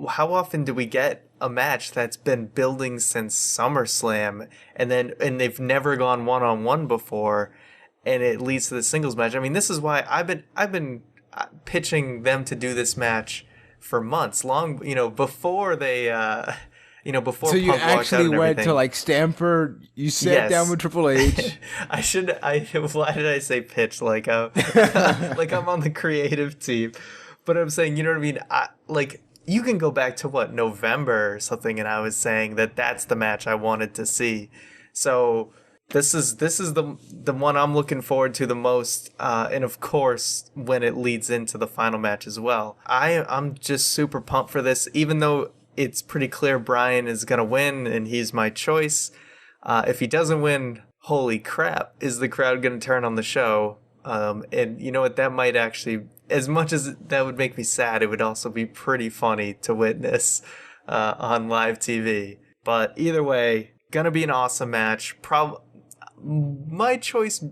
how often do we get a match that's been building since SummerSlam and they've never gone one-on-one before, and it leads to the singles match? I mean, this is why I've been pitching them to do this match for months, long, before they before so you Punk walked out actually and went everything. to like Stamford, you sat Yes. down with Triple H. Why did I say pitch? Like I'm on the creative team, but I'm saying, you know what I mean? You can go back to November or something, and I was saying that that's the match I wanted to see. So this is the one I'm looking forward to the most, and of course when it leads into the final match as well. I'm just super pumped for this, even though it's pretty clear Bryan is gonna win and he's my choice. If he doesn't win, holy crap, is the crowd gonna turn on the show? And you know what, that might actually, as much as that would make me sad, it would also be pretty funny to witness on live TV. But either way, gonna be an awesome match. My choice,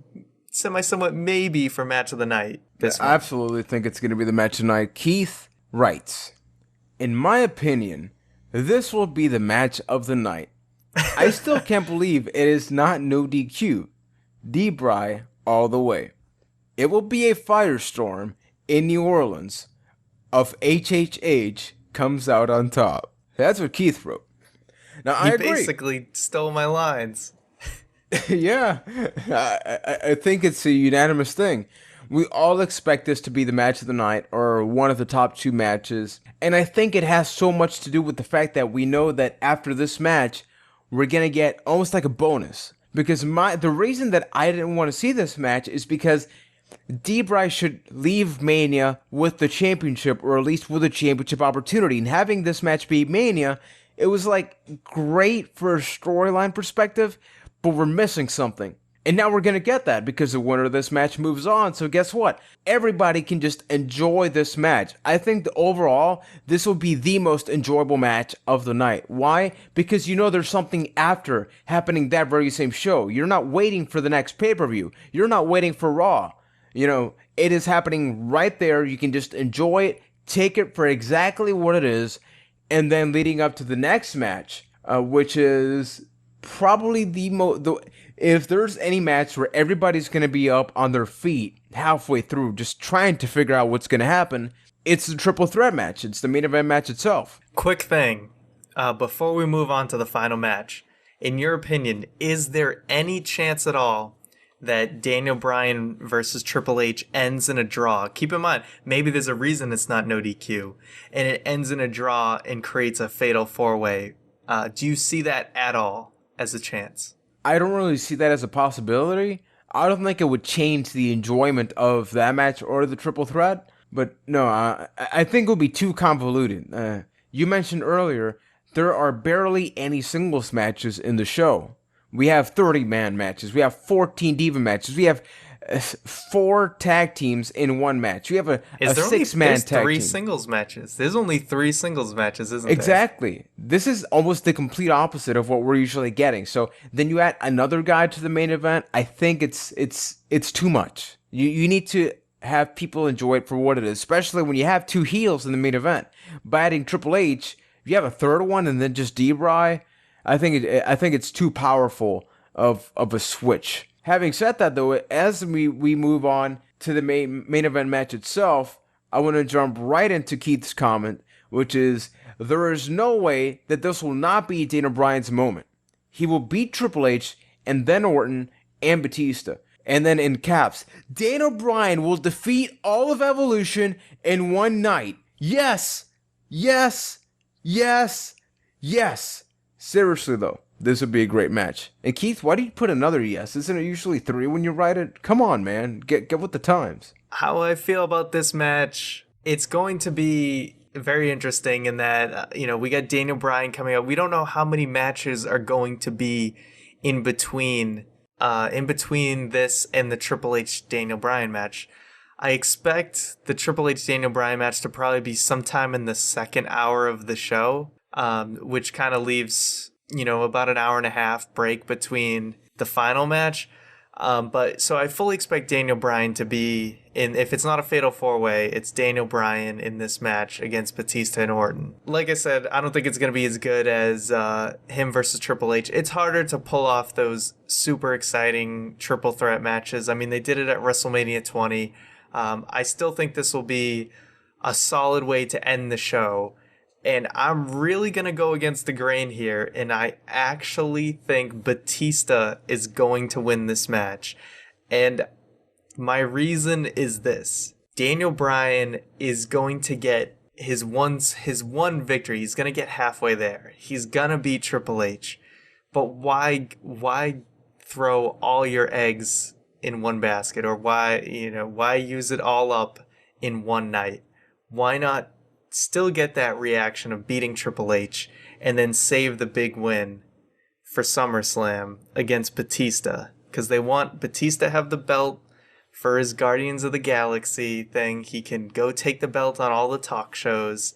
somewhat maybe, for match of the night. I absolutely think it's going to be the match tonight. Keith writes, in my opinion, this will be the match of the night. I still can't believe it is not no DQ. D-Bry all the way. It will be a firestorm in New Orleans of HHH comes out on top. That's what Keith wrote. Now, I agree. He basically stole my lines. Yeah, I think it's a unanimous thing. We all expect this to be the match of the night, or one of the top two matches. And I think it has so much to do with the fact that we know that after this match, we're going to get almost like a bonus. Because the reason that I didn't want to see this match is because D-Bry should leave Mania with the championship, or at least with a championship opportunity. And having this match be Mania, it was like great for a storyline perspective, but we're missing something. And now we're going to get that because the winner of this match moves on. So guess what? Everybody can just enjoy this match. I think that overall, this will be the most enjoyable match of the night. Why? Because there's something after happening that very same show. You're not waiting for the next pay-per-view. You're not waiting for Raw. It is happening right there. You can just enjoy it, take it for exactly what it is, and then leading up to the next match, which is probably if there's any match where everybody's going to be up on their feet halfway through just trying to figure out what's going to happen, it's the triple threat match. It's the main event match itself. Quick thing, before we move on to the final match, in your opinion, is there any chance at all that Daniel Bryan versus Triple H ends in a draw? Keep in mind, maybe there's a reason it's not no DQ, and it ends in a draw and creates a fatal four-way. Do you see that at all as a chance? I don't really see that as a possibility. I don't think it would change the enjoyment of that match or the triple threat. But no, I think it would be too convoluted. You mentioned earlier there are barely any singles matches in the show. We have 30-man matches. We have 14 diva matches. We have 4 tag teams in one match. We have a 6-man tag three team. Singles matches. There's only 3 singles matches, isn't there? Exactly. This is almost the complete opposite of what we're usually getting. So then you add another guy to the main event. I think it's too much. You need to have people enjoy it for what it is, especially when you have 2 heels in the main event. By adding Triple H, if you have a third one and then just Bray, I think it's too powerful of a switch. Having said that, though, as we move on to the main event match itself, I want to jump right into Keith's comment, which is, there is no way that this will not be Daniel Bryan's moment. He will beat Triple H and then Orton and Batista. And then in caps, Daniel Bryan will defeat all of Evolution in one night. Yes! Yes! Yes! Yes! Seriously, though, this would be a great match. And Keith, why do you put another yes? Isn't it usually 3 when you write it? Come on, man. Get with the times. How I feel about this match, it's going to be very interesting in that, we got Daniel Bryan coming up. We don't know how many matches are going to be in between this and the Triple H Daniel Bryan match. I expect the Triple H Daniel Bryan match to probably be sometime in the second hour of the show, which kind of leaves, about an hour and a half break between the final match. But so I fully expect Daniel Bryan to be in, if it's not a fatal 4-way, it's Daniel Bryan in this match against Batista and Orton. Like I said, I don't think it's going to be as good as him versus Triple H. It's harder to pull off those super exciting triple threat matches. I mean, they did it at WrestleMania 20. I still think this will be a solid way to end the show. And I'm really going to go against the grain here, and I actually think Batista is going to win this match. And my reason is this. Daniel Bryan is going to get his one victory. He's going to get halfway there. He's going to beat Triple H. But why throw all your eggs in one basket? Or why use it all up in one night? Why not still get that reaction of beating Triple H and then save the big win for SummerSlam against Batista? Because they want Batista to have the belt for his Guardians of the Galaxy thing. He can go take the belt on all the talk shows.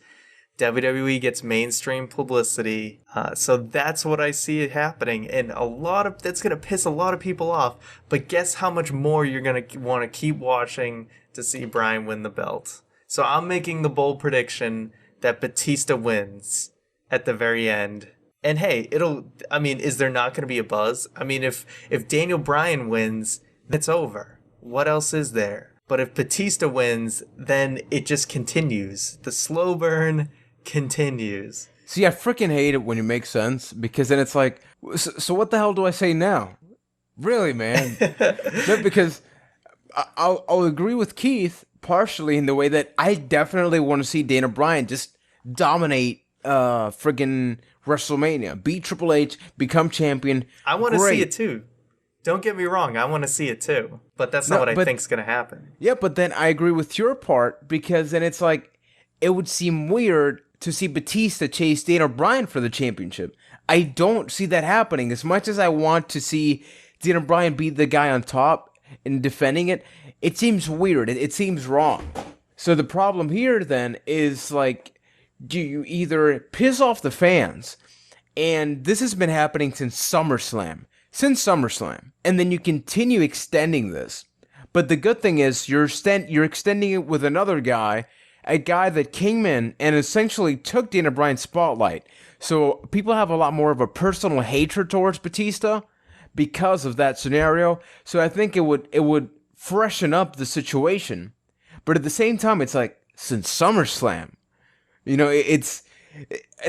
WWE gets mainstream publicity. So that's what I see happening. And that's going to piss a lot of people off. But guess how much more you're going to want to keep watching to see Bryan win the belt. So I'm making the bold prediction that Batista wins at the very end. And hey, is there not going to be a buzz? I mean, if Daniel Bryan wins, it's over. What else is there? But if Batista wins, then it just continues. The slow burn continues. See, I freaking hate it when it makes sense, because then it's like, so what the hell do I say now? Really, man? No, because I'll agree with Keith partially in the way that I definitely want to see Daniel Bryan just dominate friggin' WrestleMania, beat Triple H, become champion. I want to see it too. Don't get me wrong, I want to see it too. But that's not what I think's going to happen. Yeah, but then I agree with your part, because then it's like, it would seem weird to see Batista chase Daniel Bryan for the championship. I don't see that happening. As much as I want to see Daniel Bryan beat the guy on top and defending it, it seems weird. It seems wrong. So the problem here then is, like, do you either piss off the fans, and this has been happening since SummerSlam, and then you continue extending this. But the good thing is you're extending it with another guy, a guy that came in and essentially took Daniel Bryan's spotlight. So people have a lot more of a personal hatred towards Batista because of that scenario. So I think it would freshen up the situation. But at the same time, it's like, since SummerSlam,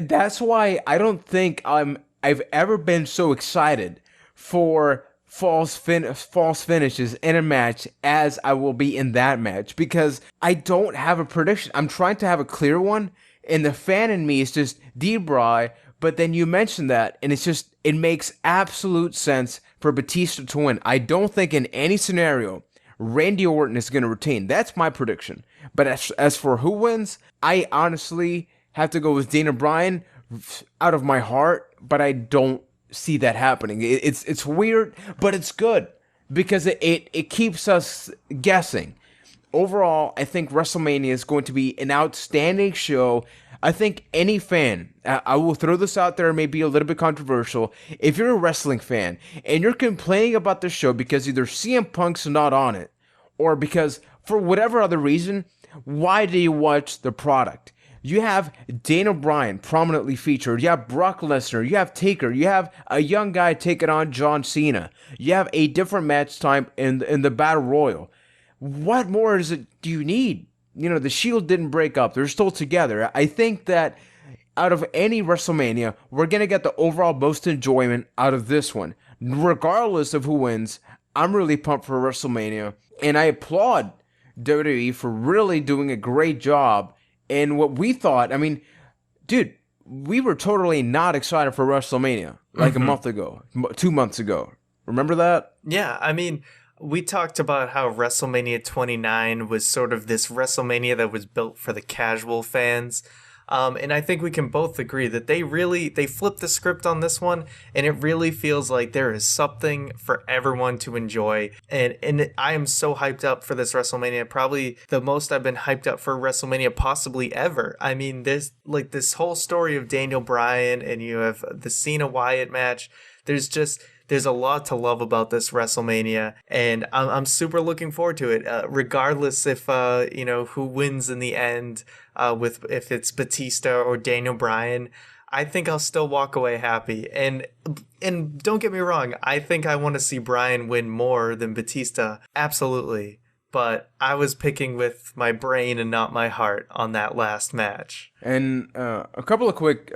that's why I don't think I've ever been so excited for false finishes in a match as I will be in that match, because I don't have a prediction. I'm trying to have a clear one, and the fan in me is just Bray But then you mentioned that, and it makes absolute sense for Batista to win. I don't think in any scenario Randy Orton is going to retain. That's my prediction. But as for who wins, I honestly have to go with Daniel Bryan out of my heart, but I don't see that happening. It's weird, but it's good because it keeps us guessing. Overall, I think WrestleMania is going to be an outstanding show. I think any fan, I will throw this out there, may be a little bit controversial. If you're a wrestling fan and you're complaining about the show because either CM Punk's not on it or because for whatever other reason, why do you watch the product? You have Daniel Bryan prominently featured. You have Brock Lesnar. You have Taker. You have a young guy taking on John Cena. You have a different match time in the Battle Royal. What more do you need? You know, the Shield didn't break up. They're still together. I think that out of any WrestleMania, we're going to get the overall most enjoyment out of this one. Regardless of who wins, I'm really pumped for WrestleMania. And I applaud WWE for really doing a great job in what we thought. I mean, dude, we were totally not excited for WrestleMania like a month ago, 2 months ago. Remember that? Yeah, I mean, we talked about how WrestleMania 29 was sort of this WrestleMania that was built for the casual fans. And I think we can both agree that they flipped the script on this one, and it really feels like there is something for everyone to enjoy. And I am so hyped up for this WrestleMania, probably the most I've been hyped up for WrestleMania possibly ever. I mean, there's like this whole story of Daniel Bryan, and you have the Cena Wyatt match. There's a lot to love about this WrestleMania, and I'm super looking forward to it. Regardless if who wins in the end, if it's Batista or Daniel Bryan, I think I'll still walk away happy. And don't get me wrong, I think I want to see Bryan win more than Batista, absolutely. But I was picking with my brain and not my heart on that last match. And a couple of quick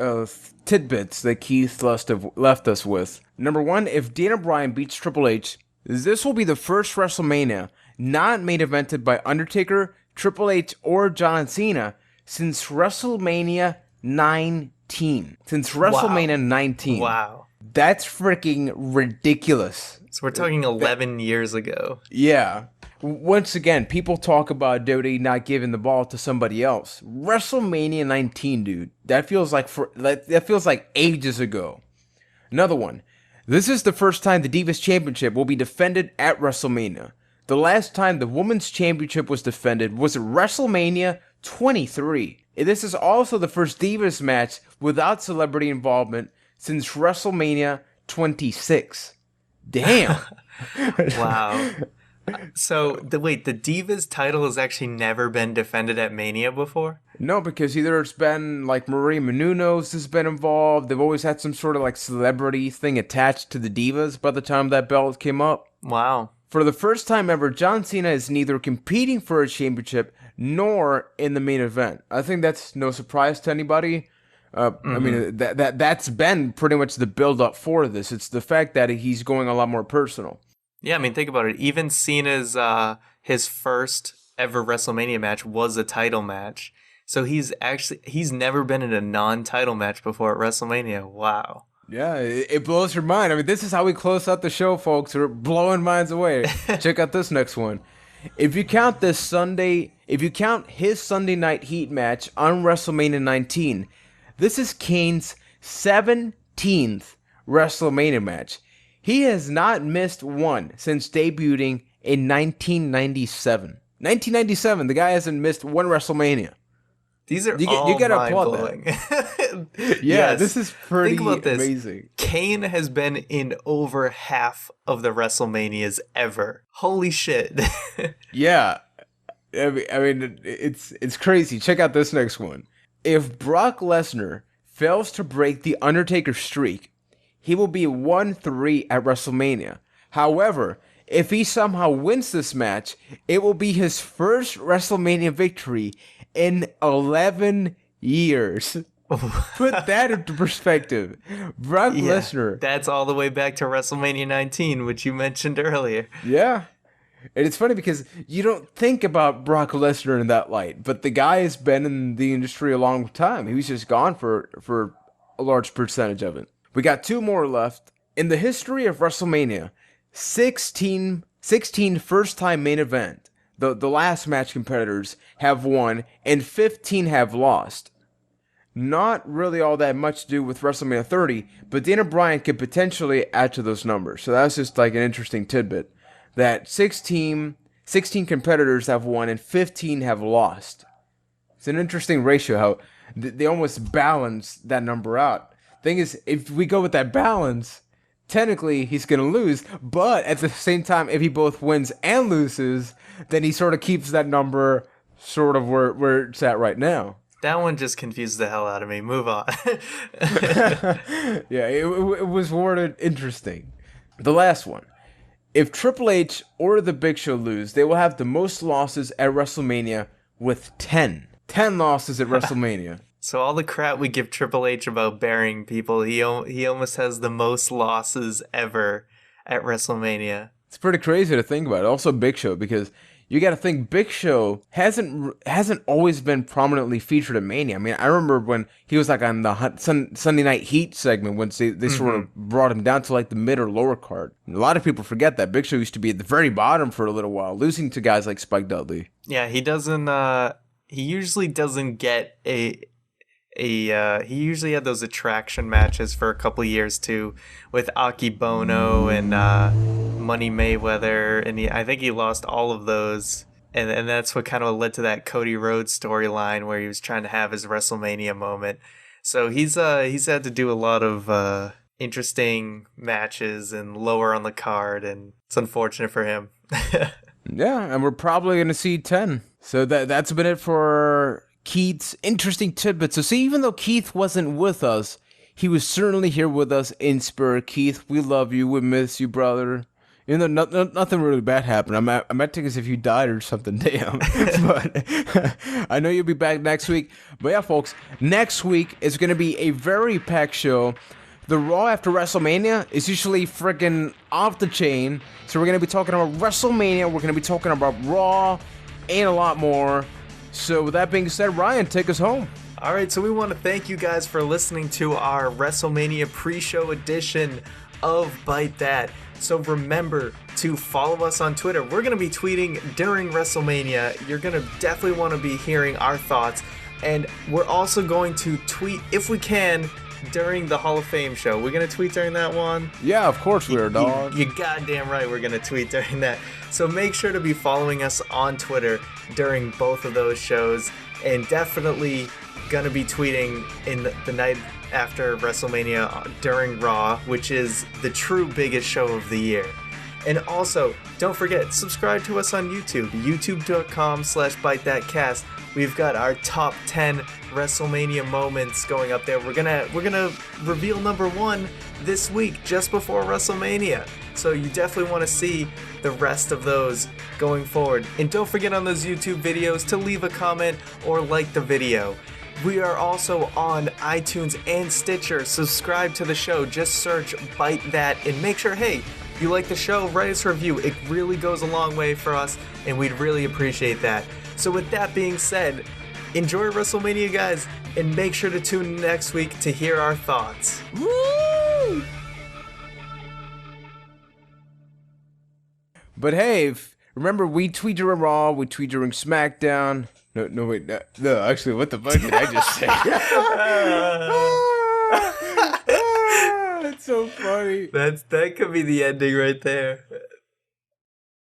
tidbits that Keith left us with. Number one, if Daniel Bryan beats Triple H, this will be the first WrestleMania not main evented by Undertaker, Triple H, or John Cena since WrestleMania 19. Since WrestleMania 19. Wow. That's freaking ridiculous. So we're talking 11 years ago. Yeah. Once again, people talk about WWE not giving the ball to somebody else. WrestleMania 19, dude. That feels like ages ago. Another one. This is the first time the Divas Championship will be defended at WrestleMania. The last time the Women's Championship was defended was at WrestleMania 23. This is also the first Divas match without celebrity involvement since WrestleMania 26. Damn. Wow. So, the Divas title has actually never been defended at Mania before? No, because either it's been, like, Maria Menounos has been involved, they've always had some sort of, like, celebrity thing attached to the Divas by the time that belt came up. Wow. For the first time ever, John Cena is neither competing for a championship nor in the main event. I think that's no surprise to anybody. I mean, that's been pretty much the build-up for this. It's the fact that he's going a lot more personal. Yeah, I mean, think about it. Even Cena's his first ever WrestleMania match was a title match. So he's never been in a non-title match before at WrestleMania. Wow. Yeah, it blows your mind. I mean, this is how we close out the show, folks. We're blowing minds away. Check out this next one. If you count his Sunday Night Heat match on WrestleMania 19, this is Kane's 17th WrestleMania match. He has not missed one since debuting in 1997. 1997, the guy hasn't missed one WrestleMania. These are all mind-blowing. Yeah, yes. This is pretty amazing. Kane has been in over half of the WrestleManias ever. Holy shit. Yeah. I mean, it's crazy. Check out this next one. If Brock Lesnar fails to break the Undertaker streak, he will be 1-3 at WrestleMania. However, if he somehow wins this match, it will be his first WrestleMania victory in 11 years. Put that into perspective. Brock Lesnar. That's all the way back to WrestleMania 19, which you mentioned earlier. Yeah. And it's funny because you don't think about Brock Lesnar in that light, but the guy has been in the industry a long time. He was just gone for a large percentage of it. We got 2 more left. In the history of WrestleMania, 16 first-time main event, the last match competitors have won, and 15 have lost. Not really all that much to do with WrestleMania 30, but Dana Bryan could potentially add to those numbers. So that's just like an interesting tidbit, that 16 competitors have won and 15 have lost. It's an interesting ratio how they almost balance that number out. Thing is, if we go with that balance, technically he's going to lose, but at the same time, if he both wins and loses, then he sort of keeps that number sort of where it's at right now. That one just confused the hell out of me. Move on. Yeah, it was worded interesting. The last one. If Triple H or The Big Show lose, they will have the most losses at WrestleMania with 10. 10 losses at WrestleMania. So all the crap we give Triple H about burying people, he almost has the most losses ever at WrestleMania. It's pretty crazy to think about. Also Big Show, because you got to think Big Show hasn't always been prominently featured at Mania. I mean, I remember when he was like on the Sunday Night Heat segment when they sort of brought him down to like the mid or lower card. And a lot of people forget that Big Show used to be at the very bottom for a little while, losing to guys like Spike Dudley. Yeah, he doesn't. He usually doesn't get he usually had those attraction matches for a couple of years too, with Aki Bono and Money Mayweather, and I think he lost all of those, and that's what kind of led to that Cody Rhodes storyline where he was trying to have his WrestleMania moment. So he's had to do a lot of interesting matches and lower on the card, and it's unfortunate for him. Yeah, and we're probably going to see 10. So that's been it for Keith's interesting tidbits. So see, even though Keith wasn't with us, he was certainly here with us in spirit. Keith, we love you. We miss you, brother. You know, nothing really bad happened. I'm acting as if you died or something. Damn. But I know you'll be back next week. But yeah, folks, next week is going to be a very packed show. The Raw after WrestleMania is usually freaking off the chain. So we're going to be talking about WrestleMania. We're going to be talking about Raw and a lot more. So with that being said, Ryan, take us home. All right, so we want to thank you guys for listening to our WrestleMania pre-show edition of Byte That. So remember to follow us on Twitter. We're going to be tweeting during WrestleMania. You're going to definitely want to be hearing our thoughts. And we're also going to tweet, if we can, during the Hall of Fame show. We're going to tweet during that one? Yeah, of course we are, dog. You goddamn right we're going to tweet during that. So make sure to be following us on Twitter during both of those shows. And definitely going to be tweeting in the night after WrestleMania during Raw, which is the true biggest show of the year. And also, don't forget, subscribe to us on YouTube, youtube.com/ByteThatCast. We've got our top 10 WrestleMania moments going up there. We're gonna reveal number 1 this week, just before WrestleMania. So you definitely want to see the rest of those going forward. And don't forget on those YouTube videos to leave a comment or like the video. We are also on iTunes and Stitcher. Subscribe to the show. Just search Byte That and make sure, hey, you like the show, write us a review. It really goes a long way for us, and we'd really appreciate that. So with that being said, enjoy WrestleMania, guys, and make sure to tune in next week to hear our thoughts. Woo! But hey, remember, we tweet during Raw, we tweet during SmackDown. No, wait, no, actually, what the fuck did I just say? It's so funny. That could be the ending right there.